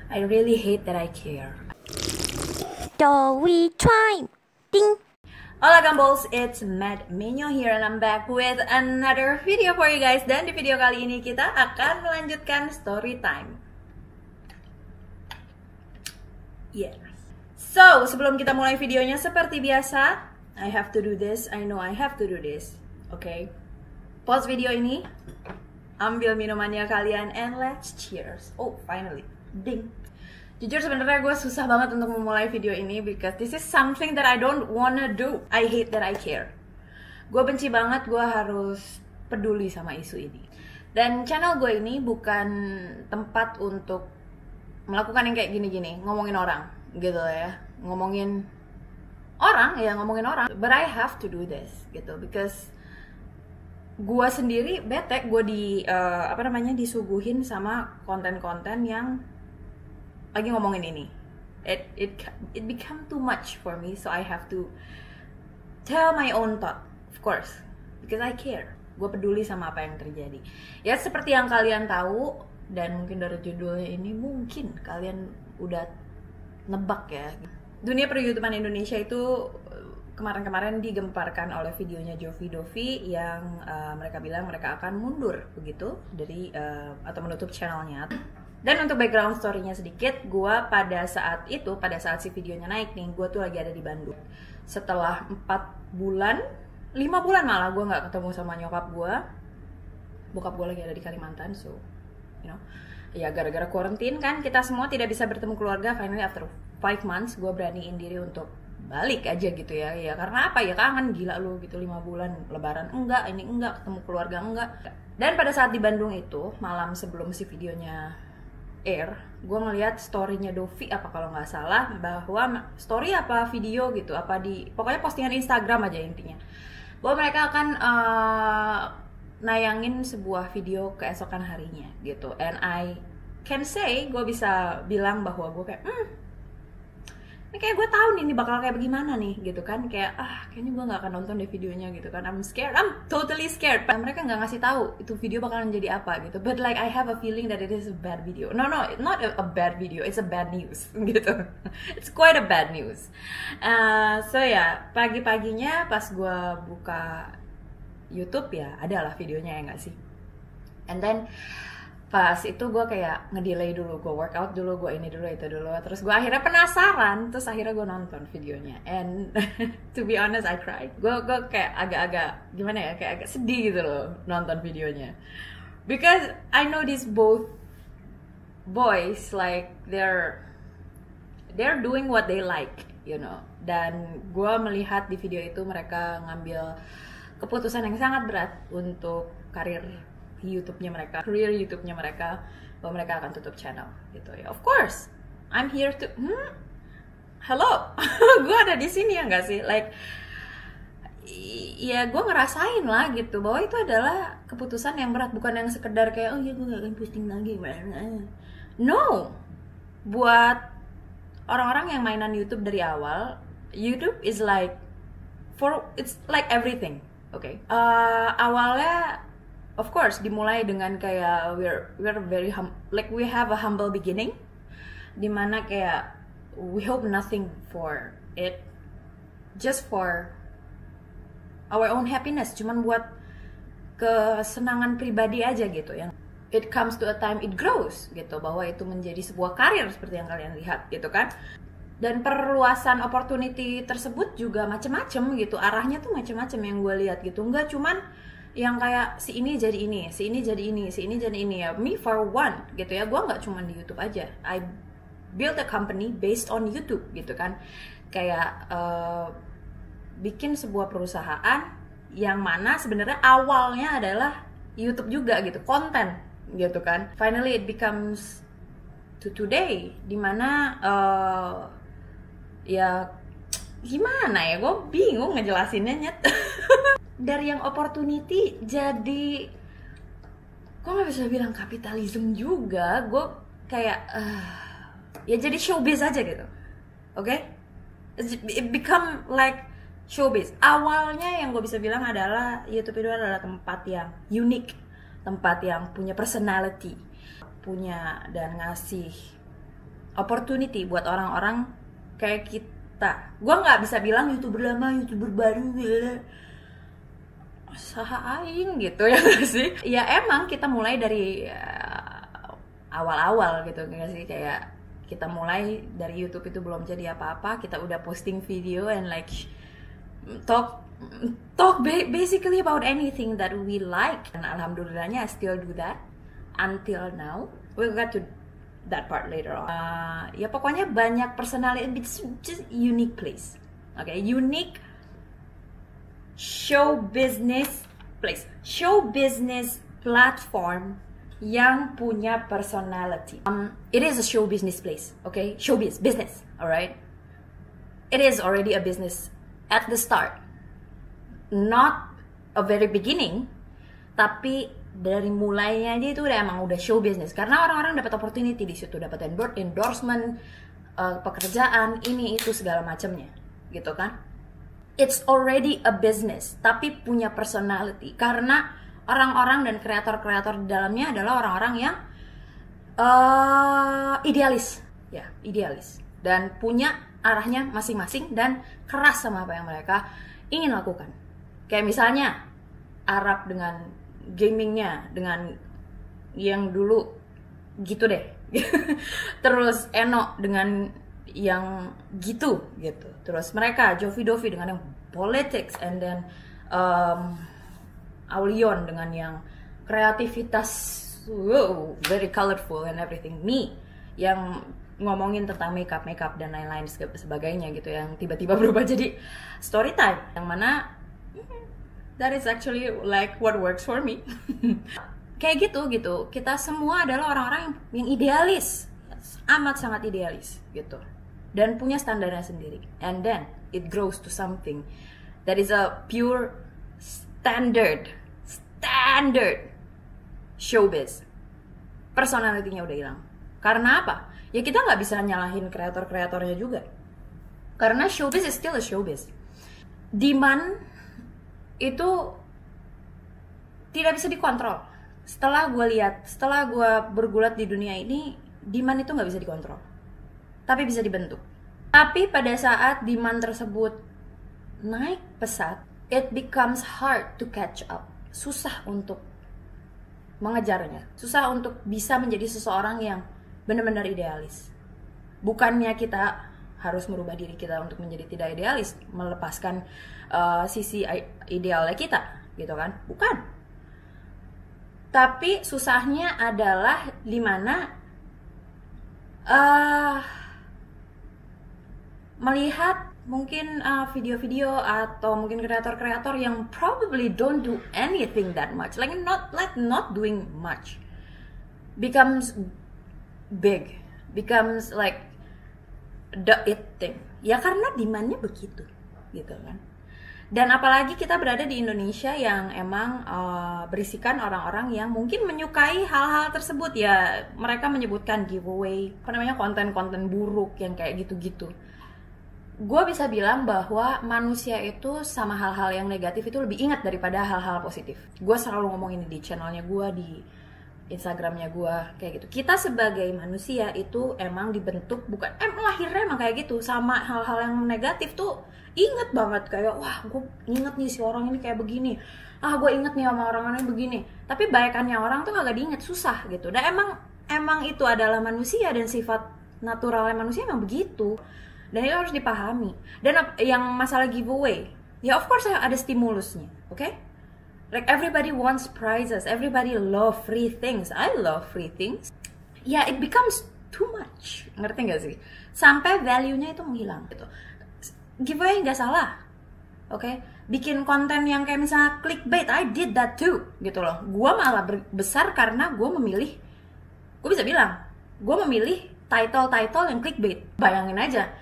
I really hate that I care. Story time. Ding. Hola Gambles, it's Mad Menyo here and I'm back with another video for you guys. Dan di video kali ini kita akan melanjutkan story time. Yes. So, sebelum kita mulai videonya seperti biasa, I have to do this. I know I have to do this. Okay. Pause video ini, ambil minumannya kalian, and let's cheers. Oh, finally. Ding. Jujur sebenarnya gue susah banget untuk memulai video ini because this is something that I don't wanna do. I hate that I care. Gue benci banget gue harus peduli sama isu ini. Dan channel gue ini bukan tempat untuk melakukan yang kayak gini-gini, ngomongin orang gitu ya. Ngomongin orang. But I have to do this gitu because gue sendiri bete, gue disuguhin sama konten-konten yang lagi ngomongin ini. It become too much for me, so I have to tell my own thought, of course, because I care. Gue peduli sama apa yang terjadi. Ya seperti yang kalian tahu, dan mungkin dari judulnya ini mungkin kalian udah nebak ya. Dunia per-YouTubean Indonesia itu kemarin-kemarin digemparkan oleh videonya Jovi Dovi yang mereka bilang mereka akan mundur begitu dari atau menutup channelnya. Dan untuk background story-nya sedikit, gue pada saat si videonya naik nih, gue tuh lagi ada di Bandung. Setelah 5 bulan malah gue nggak ketemu sama nyokap gue. Bokap gue lagi ada di Kalimantan, so you know, ya gara-gara quarantine kan kita semua tidak bisa bertemu keluarga. Finally after 5 months gue beraniin diri untuk balik aja gitu ya. Ya karena apa ya, kangen gila lu gitu, 5 bulan lebaran enggak, ini enggak, ketemu keluarga enggak. Dan pada saat di Bandung itu, malam sebelum si videonya air, gue ngeliat story-nya Dovi apa kalau nggak salah, bahwa story apa video gitu, apa di pokoknya postingan Instagram aja intinya, bahwa mereka akan nayangin sebuah video keesokan harinya gitu. And I can say, gue bisa bilang bahwa gue kayak ini kayak gue tahu nih ini bakal kayak bagaimana nih gitu kan, kayak kayaknya gue nggak akan nonton deh videonya gitu kan. I'm scared, I'm totally scared. Mereka nggak ngasih tahu itu video bakalan jadi apa gitu, but like I have a feeling that it is a bad video. No, not a bad video, it's a bad news gitu. It's quite a bad news. So ya, pagi-paginya pas gue buka YouTube ya adalah videonya, ya nggak sih. And then pas itu gue kayak ngedelay dulu, gue workout dulu, gue ini dulu, itu dulu. Terus gue akhirnya penasaran, terus akhirnya gue nonton videonya. And to be honest, I cried. Gue kayak agak-agak gimana ya, kayak agak sedih gitu loh nonton videonya. Because I know these both boys, like they're doing what they like, you know. Dan gue melihat di video itu mereka ngambil keputusan yang sangat berat untuk karir YouTube-nya mereka, career YouTube-nya mereka, bahwa mereka akan tutup channel gitu ya. Of course, I'm here to hello, gue ada di sini ya nggak sih? Like, ya gue ngerasain lah gitu bahwa itu adalah keputusan yang berat, bukan yang sekedar kayak oh ya gue gak akan posting lagi. No, buat orang-orang yang mainan YouTube dari awal, YouTube is like it's like everything, okay? Awalnya of course dimulai dengan kayak we're very like we have a humble beginning, dimana kayak we hope nothing for it, just for our own happiness, cuman buat kesenangan pribadi aja gitu. Yang it comes to a time it grows gitu, bahwa itu menjadi sebuah karir seperti yang kalian lihat gitu kan. Dan perluasan opportunity tersebut juga macem-macem gitu, arahnya tuh macem-macem yang gue lihat gitu, nggak cuman yang kayak si ini jadi ini, si ini jadi ini, si ini jadi ini ya. Me for one gitu ya, gue nggak cuma di YouTube aja. I build a company based on YouTube gitu kan. Kayak bikin sebuah perusahaan yang mana sebenarnya awalnya adalah YouTube juga gitu, konten gitu kan. Finally it becomes to today, dimana ya gimana ya, gue bingung ngejelasinnya nyet. Dari yang opportunity jadi, gue nggak bisa bilang kapitalisme juga, gue kayak ya jadi showbiz aja gitu, oke? It become like showbiz. Awalnya yang gue bisa bilang adalah YouTube itu adalah tempat yang unik, tempat yang punya personality, punya dan ngasih opportunity buat orang-orang kayak kita. Gue nggak bisa bilang YouTuber lama, YouTuber baru, saha aing gitu ya gak sih? Ya emang kita mulai dari awal-awal gitu gak sih, kayak kita mulai dari YouTube itu belum jadi apa-apa, kita udah posting video and like talk basically about anything that we like, and alhamdulillahnya I still do that until now. We'll get to that part later on. Ya pokoknya banyak personality, it's just unique place, okay? Unique show business place, show business platform yang punya personality. It is a show business place, okay? Showbiz, business, alright? It is already a business at the start, not a very beginning, tapi dari mulainya aja itu emang udah show business, karena orang-orang dapat opportunity di situ, dapat endorsement, pekerjaan, ini itu segala macamnya, gitu kan? It's already a business, tapi punya personality, karena orang-orang dan kreator-kreator di dalamnya adalah orang-orang yang idealis, ya idealis, dan punya arahnya masing-masing dan keras sama apa yang mereka ingin lakukan. Kayak misalnya Arab dengan gamingnya, dengan yang dulu gitu deh. Terus Eno dengan yang gitu. Terus mereka Jovi Dovi dengan yang politics, and then Aulion dengan yang kreativitas, very colorful and everything. Me yang ngomongin tentang makeup dan lain-lain sebagainya gitu, yang tiba-tiba berubah jadi story time, yang mana that is actually like what works for me. Kayak gitu. Kita semua adalah orang-orang yang idealis, amat sangat idealis gitu, dan punya standarnya sendiri. And then it grows to something that is a pure standard showbiz. Personality-nya udah hilang. Karena apa? Ya kita nggak bisa nyalahin kreator-kreatornya juga. Karena showbiz is still a showbiz. Demand itu tidak bisa dikontrol. Setelah gue bergulat di dunia ini, demand itu nggak bisa dikontrol, tapi bisa dibentuk. Tapi pada saat demand tersebut naik pesat, it becomes hard to catch up. Susah untuk mengejarnya, susah untuk bisa menjadi seseorang yang benar-benar idealis. Bukannya kita harus merubah diri kita untuk menjadi tidak idealis, melepaskan sisi idealnya kita, gitu kan? Bukan. Tapi susahnya adalah dimana melihat mungkin video-video atau mungkin kreator-kreator yang probably don't do anything that much, like not doing much, becomes big, becomes like the it thing. Ya karena demandnya begitu, gitu kan. Dan apalagi kita berada di Indonesia yang emang berisikan orang-orang yang mungkin menyukai hal-hal tersebut, ya mereka menyebutkan giveaway, konten-konten buruk yang kayak gitu-gitu. Gue bisa bilang bahwa manusia itu sama hal-hal yang negatif itu lebih ingat daripada hal-hal positif. Gue selalu ngomong ini di channelnya gue, di Instagramnya gue, kayak gitu. Kita sebagai manusia itu emang dibentuk, bukan lahirnya emang kayak gitu, sama hal-hal yang negatif tuh inget banget, kayak wah gue inget nih si orang ini kayak begini, gue inget nih sama orang ini begini. Tapi baikannya orang tuh kagak diinget, susah gitu. Dan emang itu adalah manusia, dan sifat naturalnya manusia emang begitu, dan itu harus dipahami. Dan yang masalah giveaway, ya of course ada stimulusnya, okay? Like everybody wants prizes, everybody love free things. I love free things. Ya, it becomes too much. Ngerti gak sih? Sampai value-nya itu menghilang gitu. Giveaway nggak salah, oke? Okay? Bikin konten yang kayak misalnya clickbait, I did that too, gitu loh. Gua malah besar karena gue bisa bilang, gue memilih title-title yang clickbait. Bayangin aja,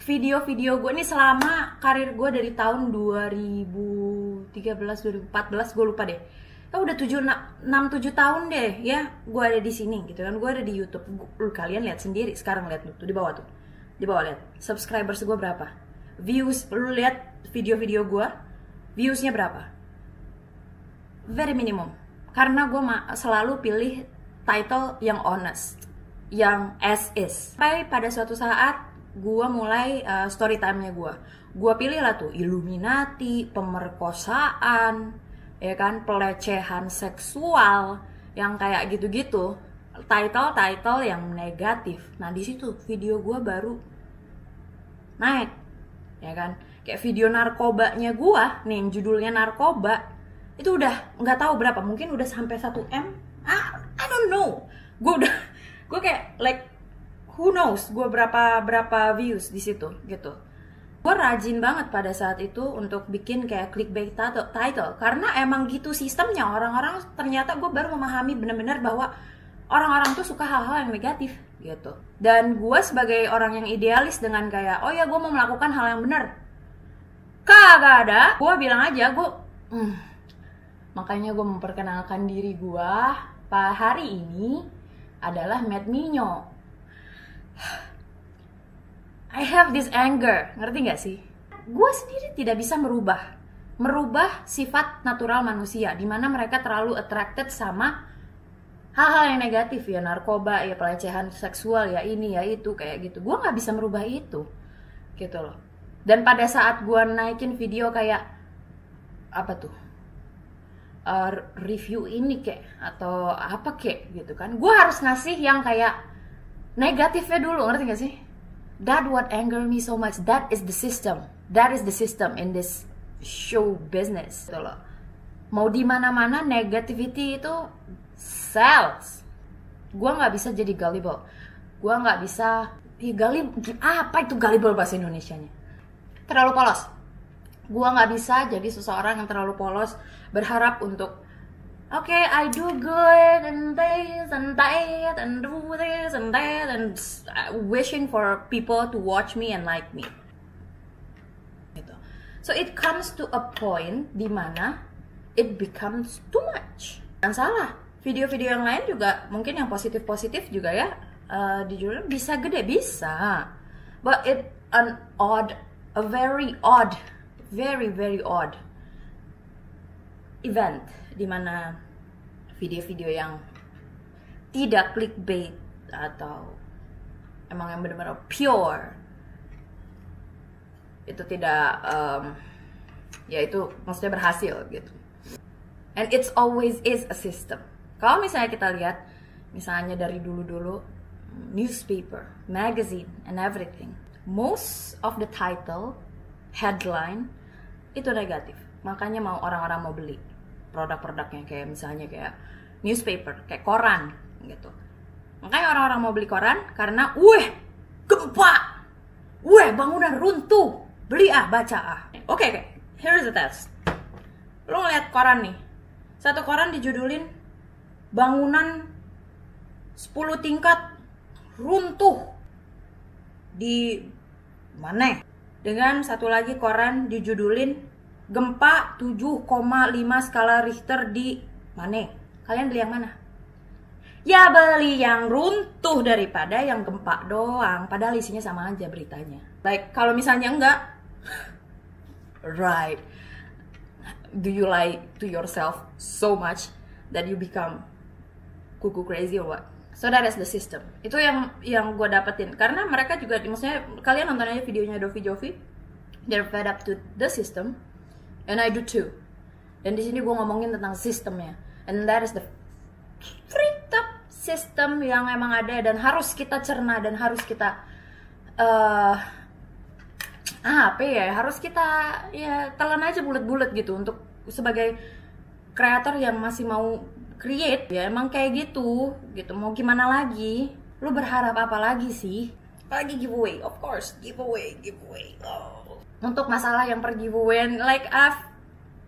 video-video gue ini selama karir gue dari tahun 2013, 2014, gue lupa deh. Udah 6-7 tahun deh ya gue ada di sini gitu kan. Gue ada di YouTube. Kalian lihat sendiri sekarang, lihat tuh di bawah tuh. Di bawah lihat. Subscribers gue berapa? Views, lu lihat video-video gue, viewsnya berapa? Very minimum. karena gue selalu pilih title yang honest, yang as is. Sampai pada suatu saat gue mulai story time-nya gue pilih lah tuh Illuminati, pemerkosaan, ya kan, pelecehan seksual, yang kayak gitu-gitu, title yang negatif. Nah di situ video gue baru naik, ya kan. Kayak video narkobanya gue nih, yang judulnya narkoba, itu udah nggak tahu berapa, mungkin udah sampai 1M. I don't know. Gue kayak like who knows gue berapa views di situ gitu. Gue rajin banget pada saat itu untuk bikin kayak clickbait title, karena emang gitu sistemnya. Orang-orang ternyata gue baru memahami benar-benar bahwa orang-orang tuh suka hal-hal yang negatif gitu. Dan gue sebagai orang yang idealis dengan kayak, oh ya gue mau melakukan hal yang benar, kagak ada. Gue bilang aja makanya gue memperkenalkan diri gue hari ini adalah Mad Minyo. I have this anger, ngerti gak sih? Gue sendiri tidak bisa merubah sifat natural manusia, dimana mereka terlalu attracted sama hal-hal yang negatif, ya narkoba, ya pelecehan seksual, ya ini, ya itu, kayak gitu. Gue gak bisa merubah itu, gitu loh. Dan pada saat gue naikin video kayak apa tuh, review ini kek atau apa kek gitu kan, gue harus ngasih yang kayak negatifnya dulu, ngerti gak sih? That what anger me so much. That is the system. That is the system in this show business, gitu loh. Mau di mana-mana negativity itu sells. Gue nggak bisa jadi gullible. Gue nggak bisa apa itu gullible bahasa Indonesianya? Terlalu polos. Gue nggak bisa jadi seseorang yang terlalu polos, berharap untuk okay, I do good and this and that and do this and that and wishing for people to watch me and like me. Gitu. So it comes to a point di mana it becomes too much. Jangan salah, video-video yang lain juga mungkin yang positif-positif juga ya, dijudul bisa gede, bisa. But it a very odd event di mana video-video yang tidak clickbait atau emang yang benar-benar pure itu tidak ya itu maksudnya berhasil gitu. And it's always is a system. Kalau misalnya kita lihat misalnya dari dulu-dulu newspaper, magazine and everything, most of the title, headline itu negatif. Makanya orang-orang mau beli produk-produknya, kayak misalnya kayak newspaper, kayak koran gitu. Makanya orang-orang mau beli koran karena gempa, bangunan runtuh, beli baca Oke, here's the test. Lo ngeliat koran nih, satu koran dijudulin bangunan 10 tingkat runtuh di mana, dengan satu lagi koran dijudulin gempa 7,5 skala Richter di mana. Kalian beli yang mana? Ya beli yang runtuh daripada yang gempa doang. Padahal isinya sama aja beritanya. Like kalau misalnya enggak, right? Do you lie to yourself so much that you become cuckoo crazy or what? So that is the system. Itu yang gue dapetin. Karena mereka juga, maksudnya kalian nonton aja videonya Dovi Jovi, they're fed up to the system, and I do too. Dan di sini gue ngomongin tentang sistemnya, and that is the freaked up system yang emang ada dan harus kita cerna dan harus kita harus kita ya telan aja bulat-bulat gitu untuk sebagai kreator yang masih mau create, ya emang kayak gitu. Mau gimana lagi? Lu berharap apa lagi sih? Apalagi giveaway, of course, giveaway. Oh. Untuk masalah yang per giveaway, like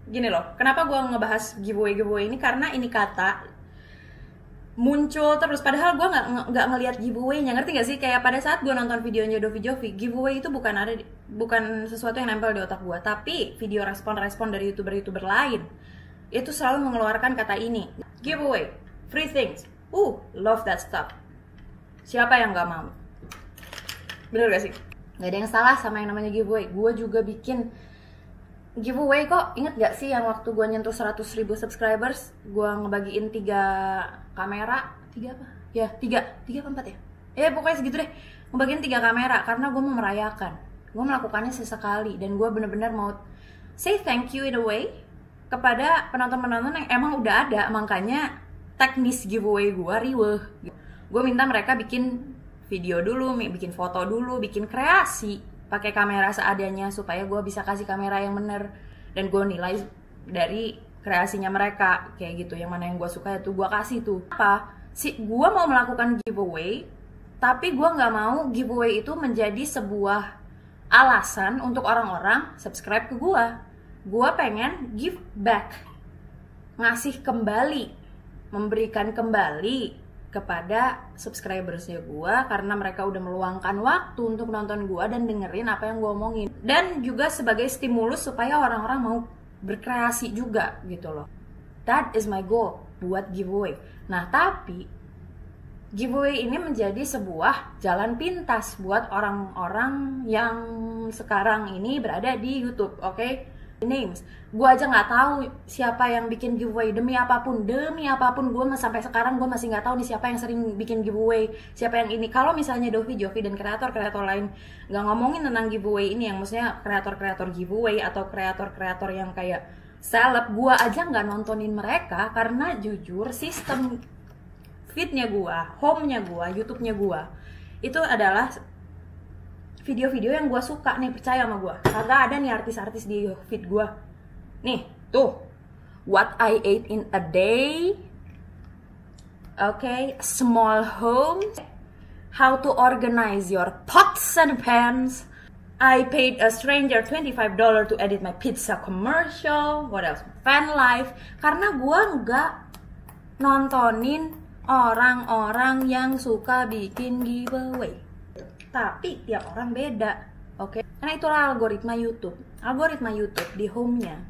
gini loh, kenapa gue ngebahas giveaway ini? Karena ini kata muncul terus, padahal gue nggak ngelihat giveaway-nya, ngerti gak sih? Kayak pada saat gue nonton videonya Dovi Jovi, giveaway itu bukan sesuatu yang nempel di otak gue, tapi video respon dari youtuber lain itu selalu mengeluarkan kata ini, giveaway, free things, love that stuff. Siapa yang nggak mau? Bener gak sih? Gak ada yang salah sama yang namanya giveaway. Gue juga bikin giveaway kok. Ingat gak sih yang waktu gue nyentuh 100.000 subscribers, gue ngebagiin 3 kamera, 3 apa? Ya 3 apa 4 ya? Pokoknya segitu deh. Ngebagiin 3 kamera karena gue mau merayakan. Gue melakukannya sesekali dan gue bener-bener mau say thank you in a way kepada penonton-penonton yang emang udah ada. Makanya teknis giveaway gue riweh. Gue minta mereka bikin video dulu, bikin foto dulu, bikin kreasi pakai kamera seadanya supaya gue bisa kasih kamera yang bener, dan gue nilai dari kreasinya mereka kayak gitu. Yang mana yang gue suka itu gue kasih tuh. Apa sih, gue mau melakukan giveaway tapi gue nggak mau giveaway itu menjadi sebuah alasan untuk orang-orang subscribe ke gue. Gue pengen give back, ngasih kembali, memberikan kembali kepada subscribersnya gue karena mereka udah meluangkan waktu untuk nonton gue dan dengerin apa yang gue omongin, dan juga sebagai stimulus supaya orang-orang mau berkreasi juga gitu loh. That is my goal buat giveaway. Nah tapi giveaway ini menjadi sebuah jalan pintas buat orang-orang yang sekarang ini berada di YouTube, oke? Names, gue aja nggak tahu siapa yang bikin giveaway. Demi apapun gue sampai sekarang gue masih nggak tahu nih siapa yang sering bikin giveaway, siapa yang ini. Kalau misalnya Jovi dan kreator-kreator lain nggak ngomongin tentang giveaway ini, yang maksudnya kreator-kreator giveaway atau kreator-kreator yang kayak seleb, gue aja nggak nontonin mereka karena jujur sistem feednya gue, home-nya gue, YouTube-nya gue itu adalah video-video yang gue suka nih, percaya sama gue. Kagak ada nih artis-artis di feed gue. Nih, tuh. What I ate in a day. Okay, small home. How to organize your pots and pans. I paid a stranger $25 to edit my pizza commercial. What else? Fan life. Karena gue nggak nontonin orang-orang yang suka bikin giveaway. Tapi tiap orang beda, oke? Karena itulah algoritma YouTube. Algoritma YouTube di home-nya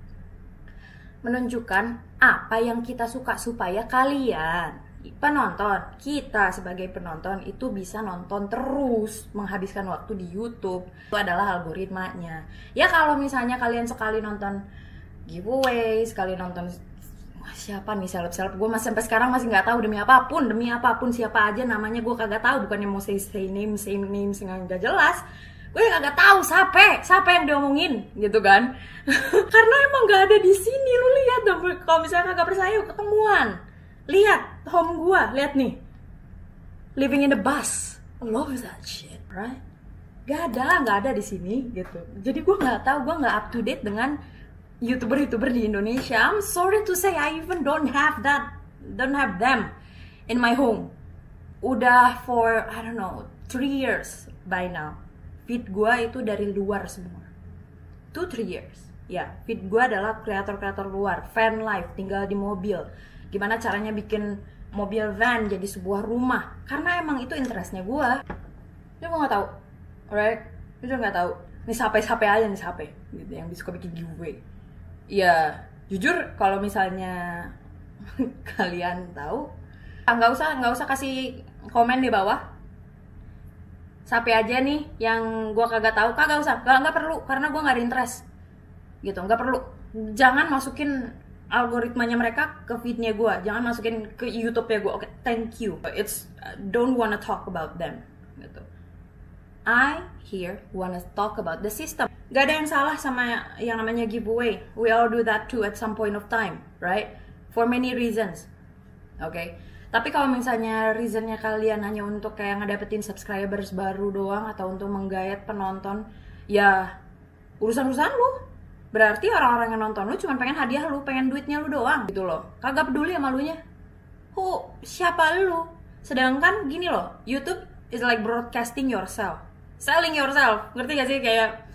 menunjukkan apa yang kita suka supaya kalian, penonton, kita sebagai penonton itu bisa nonton terus, menghabiskan waktu di YouTube. Itu adalah algoritmanya. Ya kalau misalnya kalian sekali nonton giveaway, sekali nonton siapa nih seleb-seleb, gue masih sampai sekarang masih nggak tahu demi apapun siapa aja namanya, gue kagak tahu. Bukannya mau say name nggak jelas, gue kagak tahu siapa yang diomongin gitu kan. Karena emang nggak ada di sini. Lu lihat dong, kalau misalnya kagak percaya ketemuan, lihat home gue, lihat nih, living in the bus, I love that shit, right? Gak ada di sini gitu. Jadi gue nggak tahu, gue nggak up to date dengan YouTuber di Indonesia. I'm sorry to say, I even don't have them in my home. Udah for, I don't know, 3 years by now. Feed gue itu dari luar semua. 2-3 years. Ya, feed gue adalah kreator-kreator luar, fan life, tinggal di mobil. Gimana caranya bikin mobil van jadi sebuah rumah. Karena emang itu interestnya gue. Dia gue gak tahu, alright? Dia nggak tahu. Ini sape aja nih sape, gitu, yang suka bikin giveaway. Ya, jujur kalau misalnya kalian tahu, nggak usah kasih komen di bawah. Sape aja nih yang gue kagak tahu, kagak usah, nggak perlu, karena gue nggak ada interest, gitu, nggak perlu. Jangan masukin algoritmanya mereka ke feednya gue, jangan masukin ke YouTube-nya gue. Oke, thank you. It's don't wanna talk about them, gitu. I here wanna talk about the system. Gak ada yang salah sama yang namanya giveaway. We all do that too at some point of time, right? For many reasons. Oke. Tapi kalau misalnya reasonnya kalian hanya untuk kayak ngedapetin subscribers baru doang atau untuk menggayat penonton, ya urusan-urusan lu. Berarti orang-orang yang nonton lu cuma pengen hadiah lu, pengen duitnya lu doang gitu loh. Kagak peduli sama lunya. Siapa lu? Sedangkan gini loh, YouTube is like broadcasting yourself. Selling yourself, ngerti gak sih? Kayak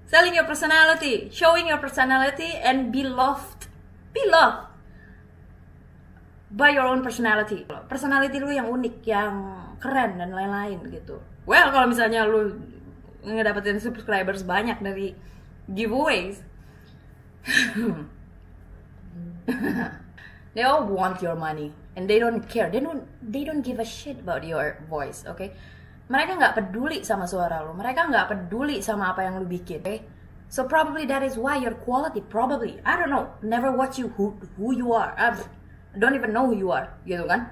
selling your personality, showing your personality and be loved by your own personality. Personality lu yang unik, yang keren dan lain-lain gitu. Well, kalau misalnya lu ngedapetin subscribers banyak dari giveaways, they all want your money and they don't care. They don't give a shit about your voice, okay? Mereka nggak peduli sama suara lu, mereka nggak peduli sama apa yang lu bikin, okay? So probably that is why your quality, probably, I don't know, never watch you who you are. I don't even know who you are, gitu kan.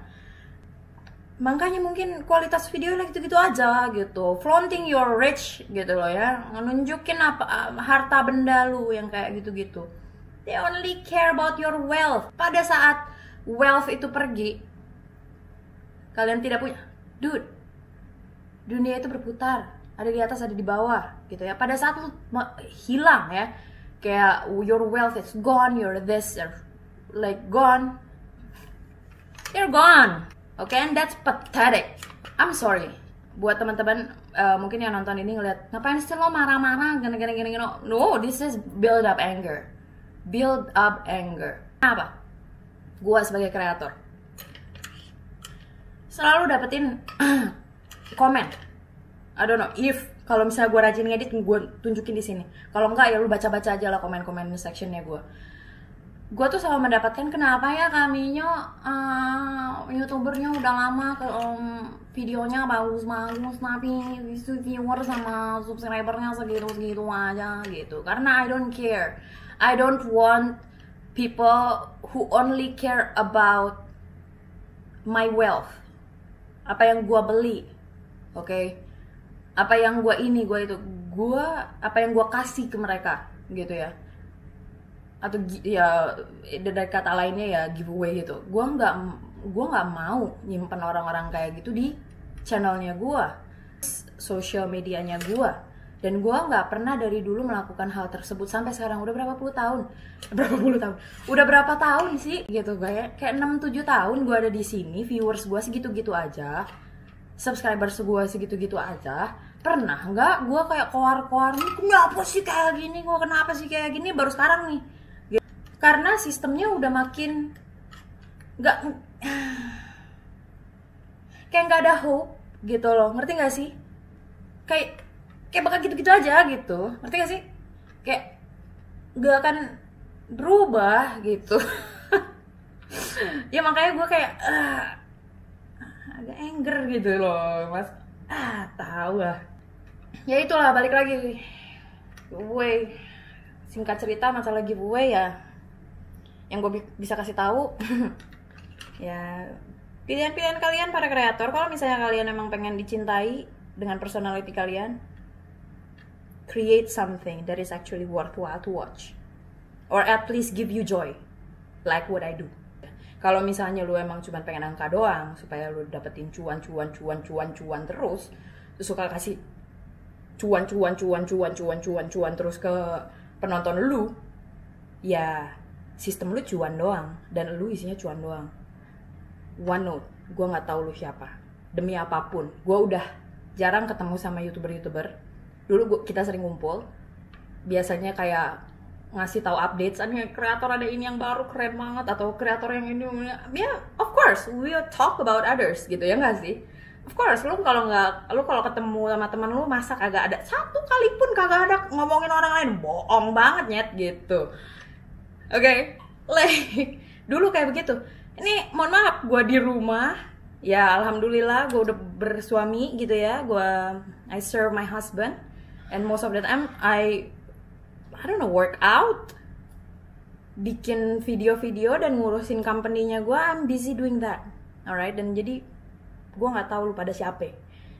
Makanya mungkin kualitas video gitu-gitu aja gitu. Flaunting your rich gitu loh ya. Nunjukin apa harta benda lu yang kayak gitu-gitu. They only care about your wealth. Pada saat wealth itu pergi, kalian tidak punya. Dude, dunia itu berputar. Ada di atas, ada di bawah gitu ya. Pada saat lu hilang ya, kayak your wealth is gone, you're this, you're like gone. You're gone. Okay, and that's pathetic. I'm sorry. Buat teman-teman mungkin yang nonton ini ngeliat, ngapain sih lo marah-marah gini. No, this is build up anger. Build up anger. Apa? Gua sebagai kreator selalu dapetin komen. I don't know if kalau misalnya gue rajin ngedit, gue tunjukin di sini. Kalau enggak ya lu baca-baca aja lah komen-komen sectionnya gue. Gue tuh selalu mendapatkan, kenapa ya kaminya youtubernya udah lama videonya bagus-bagus tapi viewer sama subscribernya segitu-segitu aja gitu. Karena I don't care. I don't want people who only care about my wealth. Apa yang gue beli, oke? Apa yang gue ini, gue itu, apa yang gue kasih ke mereka, gitu ya? Atau ya dari kata lainnya ya giveaway gitu. Gue nggak mau nyimpen orang-orang kayak gitu di channelnya gue, social medianya gue. Dan gue nggak pernah dari dulu melakukan hal tersebut sampai sekarang. Udah berapa puluh tahun? Udah berapa tahun sih gitu, kayak 6-7 tahun gue ada di sini. Viewers gue segitu-gitu aja, subscribers gue segitu-gitu aja. Pernah nggak gue kayak koar-koar nih, kenapa sih kayak gini? Gue kenapa sih kayak gini? Baru sekarang nih. Karena sistemnya udah makin nggak, kayak nggak ada hope gitu loh. Ngerti nggak sih? Kayak bakal gitu-gitu aja gitu, ngerti gak sih? Kayak gak akan berubah gitu. Ya makanya gue kayak agak anger gitu loh, mas. Tahu lah. Ya itulah, balik lagi giveaway. Singkat cerita masalah giveaway ya, yang gue bisa kasih tahu ya pilihan-pilihan kalian para kreator. Kalau misalnya kalian emang pengen dicintai dengan personality kalian, create something that is actually worthwhile to watch, or at least give you joy, like what I do. Kalau misalnya lu emang cuma pengen angka doang supaya lu dapetin cuan terus suka kasih cuan terus ke penonton lu, ya sistem lu cuan doang dan lu isinya cuan doang. One note, gue nggak tahu lu siapa. Demi apapun, gue udah jarang ketemu sama youtuber. Dulu kita sering ngumpul, biasanya kayak ngasih tahu updates, kreator ada ini yang baru keren banget, atau kreator yang ini, ya of course we'll talk about others gitu ya nggak sih? Of course, lu kalau ketemu sama teman lu masa kagak ada satu kali pun kagak ada ngomongin orang lain, bohong banget nyet gitu. Oke, like dulu kayak begitu. Ini mohon maaf, gue di rumah. Ya alhamdulillah gue udah bersuami gitu ya. I serve my husband, and most of the time I don't know, work out, bikin video-video dan ngurusin company-nya gue. I'm busy doing that, alright. Dan jadi gue nggak tahu lu pada siapa.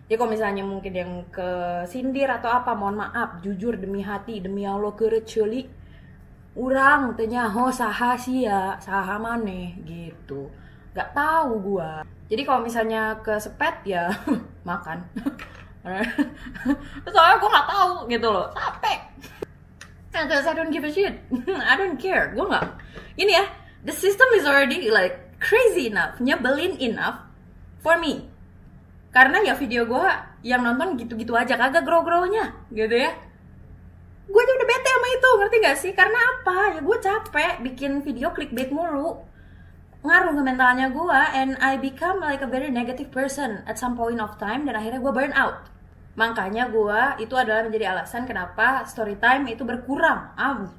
Jadi kalau misalnya mungkin yang kesindir atau apa, mohon maaf, jujur demi hati, demi Allah kecuali urang tanya saha sih ya, saha maneh gitu. Gak tahu gue. Jadi kalau misalnya kesepet ya makan. Soalnya gue gak tahu gitu loh, capek. Because I don't give a shit. I don't care. Gue gak. Ini ya, the system is already like crazy enough, nyebelin enough for me. Karena ya video gue yang nonton gitu-gitu aja, kagak grow-grownya gitu ya. Gue aja udah bete sama itu, ngerti gak sih? Karena apa? Ya gue capek bikin video clickbait mulu, ngaruh ke mentalnya gue, and I become like a very negative person at some point of time, dan akhirnya gue burn out. Makanya gue, itu adalah menjadi alasan kenapa story time itu berkurang.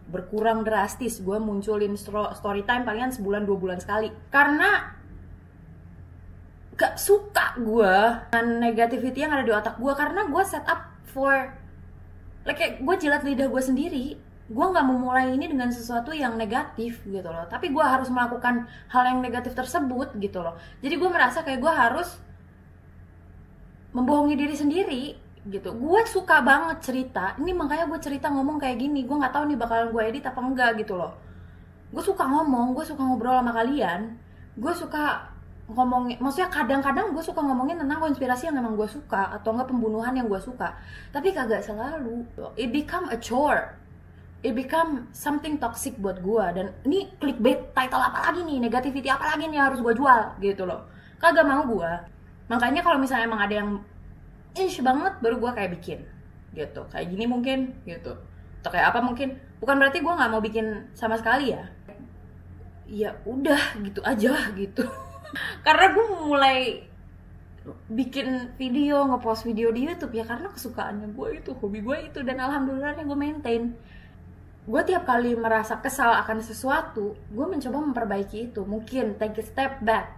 Berkurang drastis. Gue munculin story time palingan sebulan 2 bulan sekali. Karena gak suka gue dengan negativity yang ada di otak gue. Karena gue set up for kayak gue jilat lidah gue sendiri. Gue nggak mau mulai ini dengan sesuatu yang negatif gitu loh, tapi gue harus melakukan hal yang negatif tersebut gitu loh. Jadi gue merasa kayak gue harus membohongi diri sendiri gitu. Gue suka banget cerita ini, makanya gue cerita ngomong kayak gini. Gue nggak tahu nih bakalan gue edit apa enggak gitu loh. Gue suka ngomong, gue suka ngobrol sama kalian, gue suka ngomongin, maksudnya kadang-kadang gue suka ngomongin tentang konspirasi yang memang gue suka, atau enggak pembunuhan yang gue suka, tapi kagak selalu. It become a chore, it become something toxic buat gue. Dan ini clickbait title apa lagi nih, negativity apa lagi nih harus gue jual gitu loh. Kagak mau gue. Makanya kalau misalnya emang ada yang banget, baru gue kayak bikin gitu, kayak gini mungkin gitu, atau kayak apa mungkin. Bukan berarti gue nggak mau bikin sama sekali ya, ya udah gitu aja gitu. Karena gue mulai bikin video, ngepost video di YouTube ya karena kesukaannya gue itu, hobi gue itu, dan alhamdulillahnya gue maintain. Gue tiap kali merasa kesal akan sesuatu, gue mencoba memperbaiki itu. Mungkin take a step back,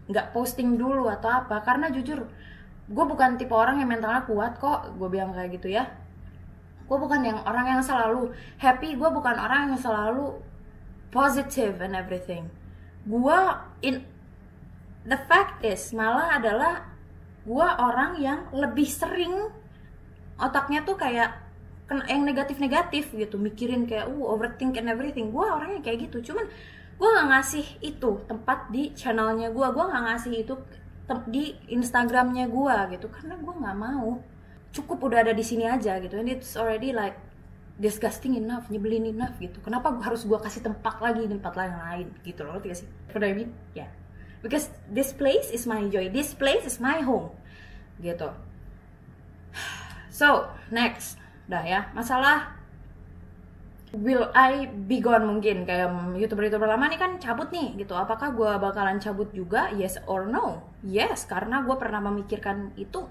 nggak posting dulu atau apa, karena jujur gue bukan tipe orang yang mentalnya kuat kok. Gue bilang kayak gitu ya, gue bukan yang orang yang selalu happy, gue bukan orang yang selalu positive and everything. Gue the fact is malah adalah gue orang yang lebih sering otaknya tuh kayak yang negatif-negatif gitu, mikirin kayak overthink and everything. Gue orangnya kayak gitu. Cuman gue nggak ngasih itu tempat di channelnya gue nggak ngasih itu di Instagramnya gue gitu, karena gue nggak mau. Cukup udah ada di sini aja gitu, and it's already like disgusting enough, nyebelin enough gitu. Kenapa harus gue kasih tempat lagi di tempat lain gitu loh, ngerti gak sih? What I mean? Yeah. Because this place is my joy, this place is my home gitu. So next, dah ya, masalah will I be gone, mungkin kayak youtuber lama nih kan cabut nih gitu. Apakah gue bakalan cabut juga? Yes or no? Yes, karena gue pernah memikirkan itu.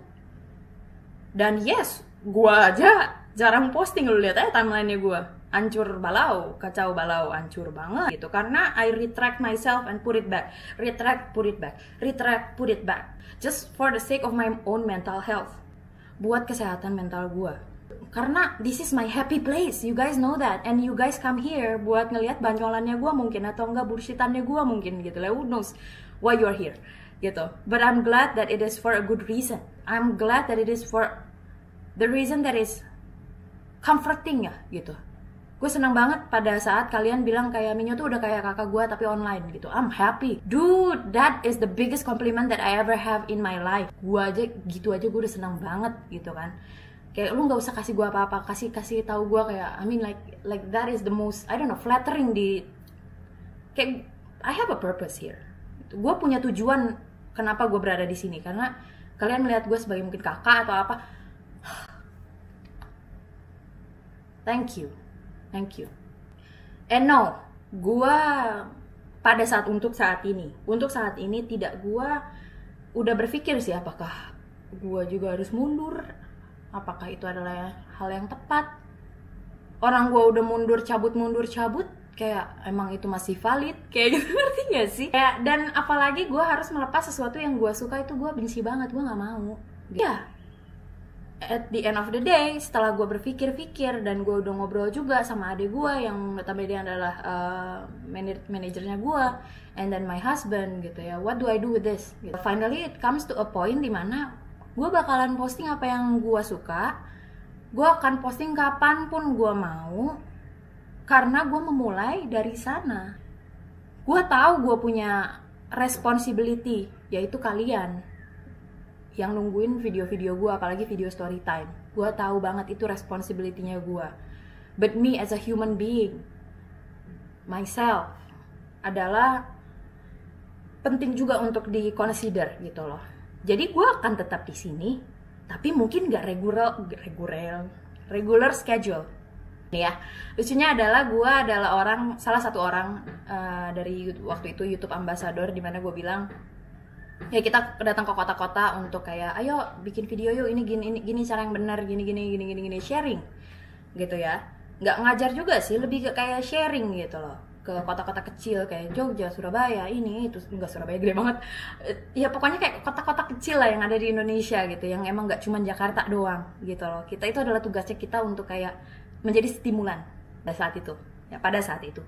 Dan yes, gue aja jarang posting. Lu lihat aja timelinenya gue, hancur balau, kacau balau, hancur banget gitu. Karena I retract myself and put it back, retract, put it back, retract, put it back, just for the sake of my own mental health, buat kesehatan mental gue. Karena this is my happy place, you guys know that, and you guys come here buat ngelihat banyolannya gue mungkin, atau enggak bullshitannya gue mungkin gitu lah. Who knows why you're here gitu. But I'm glad that it is for a good reason. I'm glad that it is for the reason that is comforting ya gitu. Gue senang banget pada saat kalian bilang kayak Minyo tuh udah kayak kakak gue tapi online gitu. I'm happy, dude. That is the biggest compliment that I ever have in my life. Gue aja gitu aja gue udah senang banget gitu kan. Kayak lu nggak usah kasih gue apa-apa, kasih tahu gue kayak, I mean like that is the most, I don't know, flattering. Di kayak I have a purpose here. Gue punya tujuan kenapa gue berada di sini, karena kalian melihat gue sebagai mungkin kakak atau apa. Thank you. And no, gue pada saat untuk saat ini tidak, gue udah berpikir sih apakah gue juga harus mundur. Apakah itu adalah hal yang tepat? Orang gue udah cabut, kayak emang itu masih valid? Kayak gitu, ngerti gak sih? Kayak, dan apalagi gue harus melepas sesuatu yang gue suka, itu gue benci banget, gue gak mau. Ya, at the end of the day, setelah gue berpikir-pikir, dan gue udah ngobrol juga sama adik gue, yang notabene adalah manajernya gue, and then my husband gitu ya, what do I do with this? Gitu. Finally it comes to a point dimana gue bakalan posting apa yang gue suka. Gue akan posting kapanpun gue mau, karena gue memulai dari sana. Gue tahu gue punya responsibility, yaitu kalian yang nungguin video-video gue, apalagi video story time. Gue tahu banget itu responsibility-nya gue. But me as a human being, myself, adalah penting juga untuk di-consider gitu loh. Jadi gue akan tetap di sini, tapi mungkin gak regular schedule. Ya, lucunya adalah gue adalah salah satu orang dari waktu itu YouTube Ambassador, dimana gue bilang, ya kita datang ke kota-kota untuk kayak, ayo bikin video yuk, ini gini cara yang benar, gini sharing gitu ya. Nggak ngajar juga sih, lebih ke kayak sharing gitu loh. ke kota-kota kecil kayak Jogja, Surabaya, ini itu enggak, Surabaya gede banget. Ya pokoknya kayak kota-kota kecil lah yang ada di Indonesia gitu, yang emang nggak cuma Jakarta doang gitu loh. Kita itu adalah tugasnya kita untuk kayak menjadi stimulan pada saat itu. Ya pada saat itu.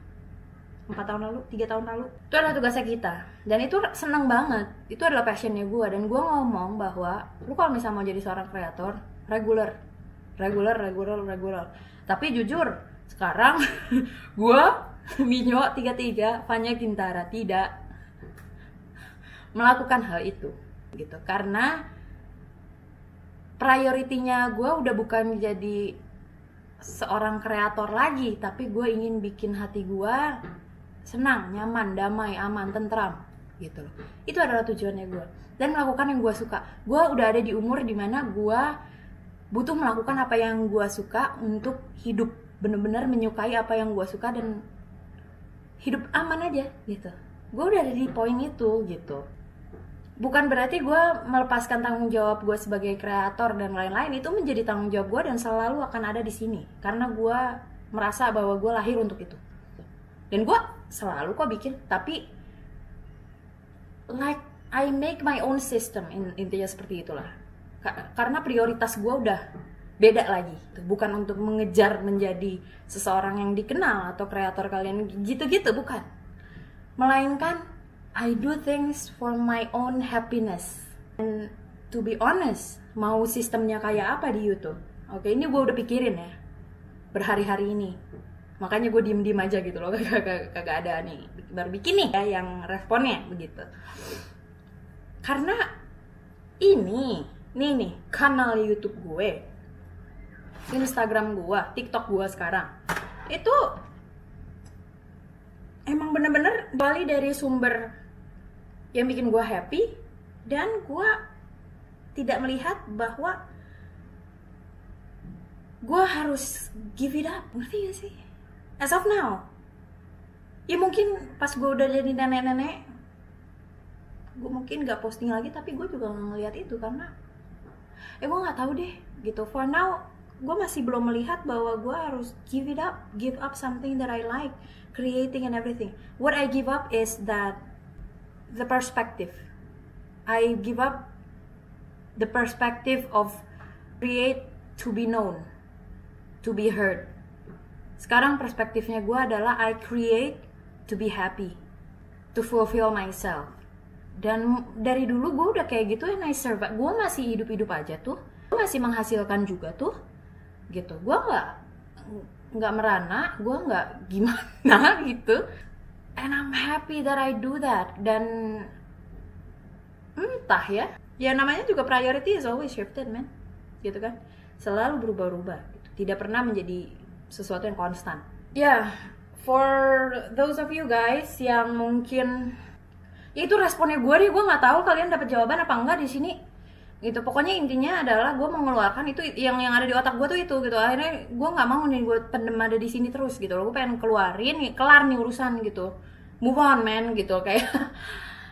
4 tahun lalu, 3 tahun lalu. Itu adalah tugasnya kita. Dan itu seneng banget. Itu adalah passionnya gue. Dan gue ngomong bahwa lu kalau misalnya mau jadi seorang kreator, regular. Tapi jujur, sekarang gue, Minyo 33, Fanya Gintara tidak melakukan hal itu gitu. Karena prioritinya gue udah bukan jadi seorang kreator lagi, tapi gue ingin bikin hati gue senang, nyaman, damai, aman, tentram gitu loh. Itu adalah tujuannya gue. Dan melakukan yang gue suka. Gue udah ada di umur dimana gue butuh melakukan apa yang gue suka untuk hidup. Bener-bener menyukai apa yang gue suka dan hidup aman aja gitu. Gue udah ada di poin itu gitu. Bukan berarti gue melepaskan tanggung jawab gue sebagai kreator dan lain-lain. Itu menjadi tanggung jawab gue dan selalu akan ada di sini. Karena gue merasa bahwa gue lahir untuk itu. Dan gue selalu kok bikin, tapi like I make my own system, intinya seperti itulah. Karena prioritas gue udah beda lagi, bukan untuk mengejar menjadi seseorang yang dikenal atau kreator kalian gitu-gitu, bukan. Melainkan I do things for my own happiness. And to be honest, mau sistemnya kayak apa di YouTube? Oke, ini gue udah pikirin ya berhari-hari ini. Makanya gue diem-diem aja gitu loh, kagak ada nih, baru bikin nih ya yang responnya begitu. Karena ini nih kanal YouTube gue, Instagram gue, TikTok gue sekarang itu emang bener-bener balik dari sumber yang bikin gue happy, dan gue tidak melihat bahwa gue harus give it up, ngerti gak sih? As of now, ya mungkin pas gue udah jadi nenek-nenek, gue mungkin gak posting lagi, tapi gue juga gak ngeliat itu karena gue gak tahu deh gitu. For now, gue masih belum melihat bahwa gue harus give up something that I like, creating and everything. What I give up is that the perspective. I give up the perspective of create to be known, to be heard. Sekarang perspektifnya gue adalah I create to be happy, to fulfill myself. Dan dari dulu gue udah kayak gitu, and I survive. Gue masih hidup-hidup aja tuh, gue masih menghasilkan juga tuh, gitu. Gue nggak merana, gue nggak gimana gitu. And I'm happy that I do that. Dan entah ya namanya juga priority is always shifted, man, gitu kan. Selalu berubah-ubah, gitu. Tidak pernah menjadi sesuatu yang konstan. For those of you guys yang mungkin ya itu responnya gue deh, gue nggak tahu kalian dapat jawaban apa enggak di sini gitu. Pokoknya intinya adalah gue mengeluarkan itu yang ada di otak gue tuh itu gitu. Akhirnya gue nggak mau nih gue pendem ada di sini terus gitu loh. Gue pengen keluarin, kelar nih urusan gitu, move on man gitu, kayak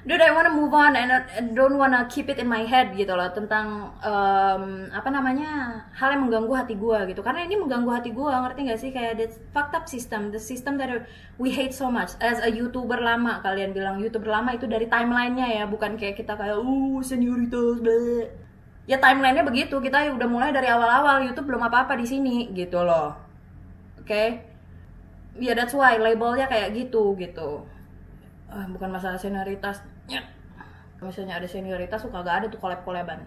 dude, I wanna move on and I don't wanna keep it in my head gitu loh, tentang hal yang mengganggu hati gue gitu. Karena ini mengganggu hati gue, ngerti gak sih? Kayak the fucked up system, the system that we hate so much. As a YouTuber lama, kalian bilang YouTuber lama itu dari timelinenya ya, bukan kayak kita kayak senioritas bleh. Ya timelinenya begitu, kita udah mulai dari awal-awal, YouTube belum apa-apa di sini gitu loh. Oke? Ya that's why labelnya kayak gitu. Bukan masalah senioritas. Misalnya ada senioritas tuh kagak ada tuh collab-collaban.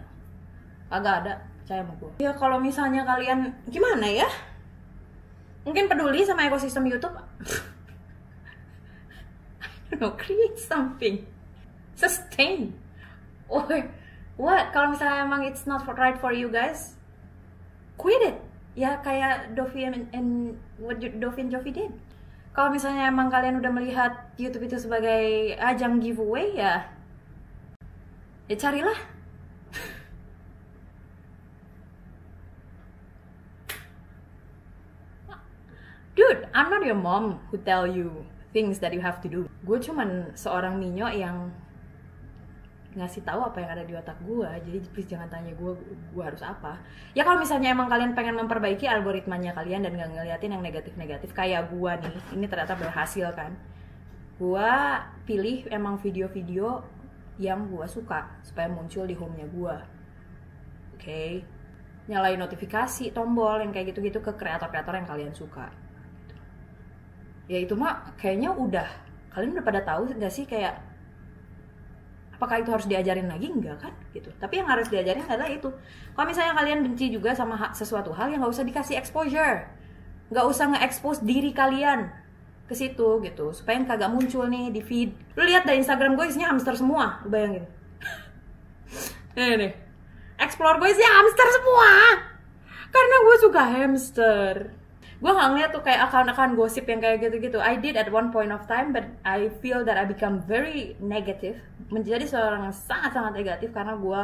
Kagak ada, percaya sama gue. Ya kalau misalnya kalian gimana ya? Mungkin peduli sama ekosistem YouTube. I don't know, create something. Sustain. Or what? Kalau misalnya emang it's not right for you guys, quit it. Ya kayak Dovi and what Dovi and Jovi did. Kalau misalnya emang kalian udah melihat YouTube itu sebagai ajang giveaway, ya carilah. Dude, I'm not your mom who tell you things that you have to do. Gue cuman seorang Minyo yang ngasih tahu apa yang ada di otak gue. Jadi please jangan tanya gue harus apa. Ya kalau misalnya emang kalian pengen memperbaiki algoritmanya kalian dan gak ngeliatin yang negatif-negatif kayak gue nih, ini ternyata berhasil kan. Gue pilih emang video-video yang gue suka supaya muncul di home-nya gue. Oke. Nyalain notifikasi, tombol yang kayak gitu-gitu ke kreator-kreator yang kalian suka. Ya itu mah kayaknya udah, kalian udah pada tahu gak sih kayak apakah itu harus diajarin lagi? Enggak kan gitu. Tapi yang harus diajarin adalah itu. Kalau misalnya kalian benci juga sama sesuatu hal, yang gak usah dikasih exposure, gak usah nge-expose diri kalian ke situ gitu, supaya kagak muncul nih di feed. Lu lihat dari Instagram gue isinya hamster semua, lu bayangin. Nih explore gue isinya hamster semua karena gue suka hamster. Gue gak ngeliat tuh kayak akun-akun gosip yang kayak gitu-gitu. I did at one point of time, but I feel that I become very negative, menjadi seorang yang sangat-sangat negatif karena gue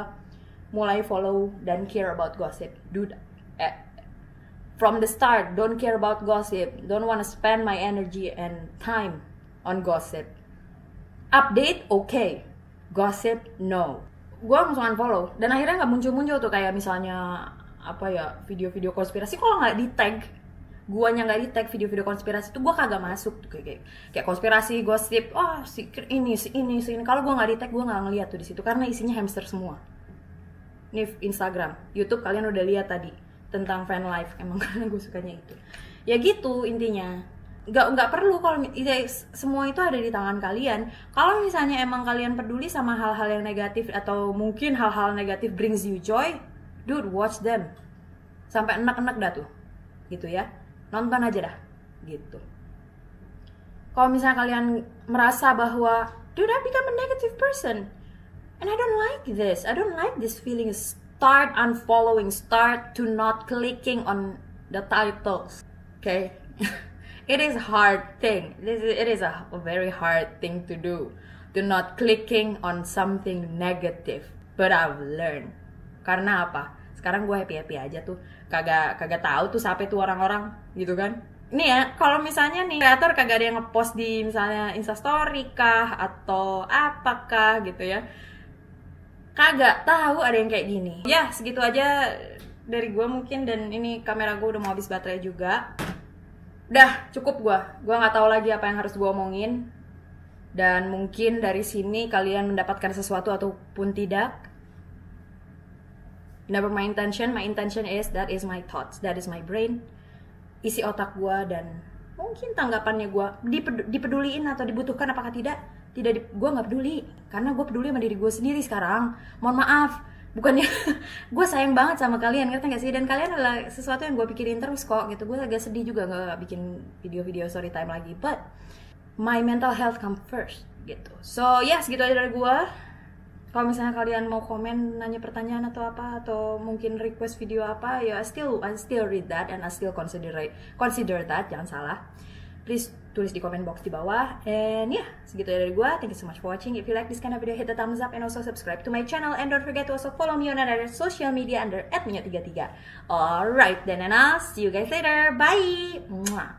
mulai follow dan care about gossip. Dude, from the start, don't care about gossip, don't wanna spend my energy and time on gossip. Update, okay. Gossip, no. Gue langsung unfollow, dan akhirnya nggak muncul-muncul tuh kayak misalnya apa ya, video-video konspirasi. Kalau nggak di tag, guanya nggak di tag video-video konspirasi tuh gue kagak masuk tuh, kayak konspirasi, gosip, oh si ini. Kalau gue nggak di tag, gue nggak ngeliat tuh di situ karena isinya hamster semua. Nih Instagram, YouTube kalian udah lihat tadi tentang fan life, emang karena gue sukanya itu. Ya gitu intinya. Nggak perlu kalau semua itu ada di tangan kalian. Kalau misalnya emang kalian peduli sama hal-hal yang negatif atau mungkin hal-hal negatif brings you joy, dude, watch them sampai enak-enak dah tuh gitu ya, nonton aja dah gitu. Kalau misalnya kalian merasa bahwa dude, I become a negative person and I don't like this, I don't like this feeling, start unfollowing, start to not clicking on the titles, okay? It is a hard thing. It is a very hard thing to do. To not clicking on something negative. But I've learned. Karena apa? Sekarang gue happy aja tuh. Kagak tahu tuh siapa tuh orang-orang gitu kan. Nih ya, kalau misalnya nih kreator kagak ada yang ngepost di misalnya Instastory kah atau apakah gitu ya. Kagak tahu ada yang kayak gini. Ya, segitu aja dari gue mungkin, dan ini kamera gue udah mau habis baterai juga. Udah cukup gue nggak tahu lagi apa yang harus gue omongin, dan mungkin dari sini kalian mendapatkan sesuatu ataupun tidak. Never my intention is that is my thoughts, that is my brain, isi otak gue, dan mungkin tanggapannya gue dipeduliin atau dibutuhkan apakah tidak gue nggak peduli, karena gue peduli sama diri gue sendiri sekarang. Mohon maaf, bukannya gue sayang banget sama kalian, ngerti gak sih? Dan kalian adalah sesuatu yang gue pikirin terus kok gitu. Gue agak sedih juga gak bikin video-video story time lagi, but my mental health come first gitu. So ya, segitu aja dari gue. Kalau misalnya kalian mau komen, nanya pertanyaan atau apa, atau mungkin request video apa, ya I still read that and I still consider that, jangan salah. Please tulis di comment box di bawah. And yeah, segitu dari gue. Thank you so much for watching. If you like this kind of video, hit the thumbs up and also subscribe to my channel. And don't forget to also follow me on other social media under @minyo33. Alright then, and I'll see you guys later. Bye! Mwah.